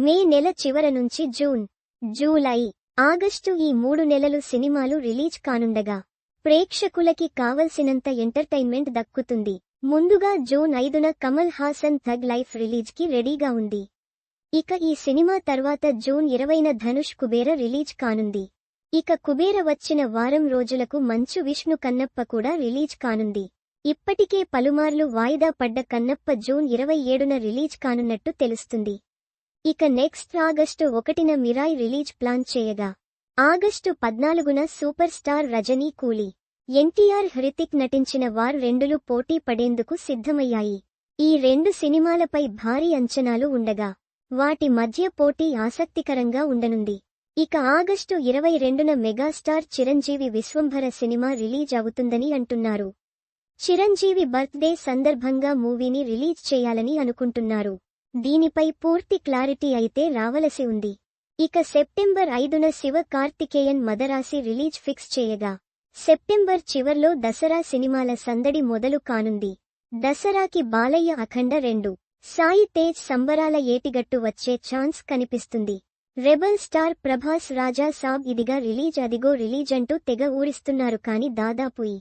మే నెల చివర నుంచి జూన్, జూలై, ఆగస్టు ఈ 3 నెలలు సినిమాలు రిలీజ్ కానుండగా ప్రేక్షకులకి కావలసినంత ఎంటర్టైన్మెంట్ దక్కుతుంది. ముందుగా జూన్ 5న Kamal Haasan Thug Life release కి రెడీగా ఉంది. ఇక ఈ సినిమా తర్వాత జూన్ 20న ధనుష్ కుబేర రిలీజ్ కానుంది. ఇక కుబేర వచ్చిన వారం రోజులకు మంచు విష్ణు కన్నప్ప కూడా రిలీజ్ కానుంది. ఇప్పటికే పలుమార్లు వాయిదా పడ్డ కన్నప్ప జూన్ 27న రిలీజ్ కానున్నట్టు తెలుస్తుంది. ఇక నెక్స్ట్ ఆగస్టు 1న మిరాయ్ రిలీజ్ ప్లాన్ చేయగా ఆగస్టు 14న సూపర్ స్టార్ రజనీ కూలీ, ఎన్టీఆర్ హృతిక్ నటించిన వార్ 2లు పోటీ పడేందుకు సిద్ధమయ్యాయి. ఈ 2 సినిమాలపై భారీ అంచనాలు ఉండగా వాటి మధ్య పోటీ ఆసక్తికరంగా ఉండనుంది. ఇక ఆగస్టు 22న megastar Chiranjeevi Vishwambhara cinema release అవుతుందని అంటున్నారు. చిరంజీవి బర్త్డే సందర్భంగా మూవీని రిలీజ్ చేయాలని అనుకుంటున్నారు. దీనిపై పూర్తి క్లారిటీ అయితే రావలసి ఉంది. ఇక సెప్టెంబర్ 5న శివ కార్తికేయన్ మదరాసి రిలీజ్ ఫిక్స్ చేయగా సెప్టెంబర్ చివర్లో దసరా సినిమాల సందడి మొదలు కానుంది. దసరాకి బాలయ్య అఖండ 2, సాయి తేజ్ సంబరాల ఏటిగట్టు వచ్చే ఛాన్స్ కనిపిస్తుంది. రెబల్ స్టార్ ప్రభాస్ రాజా సాబ్ ఇదిగా రిలీజ్ అదిగో రిలీజ్ అంటూ తెగ ఊరిస్తున్నారు. కానీ దాదాపు ఈ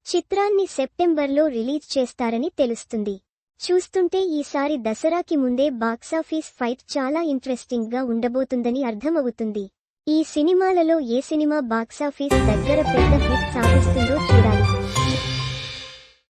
చిత్రాన్ని సెప్టెంబర్లో రిలీజ్ చేస్తారని తెలుస్తుంది. చూస్తుంటే ఈసారి దసరాకి ముందే బాక్సాఫీస్ ఫైట్ చాలా ఇంట్రెస్టింగ్ గా ఉండబోతుందని అర్థమవుతుంది. ఈ సినిమాలలో ఏ సినిమా బాక్సాఫీస్ దగ్గర పెద్ద హిట్ సాధిస్తుందో చూడాలి.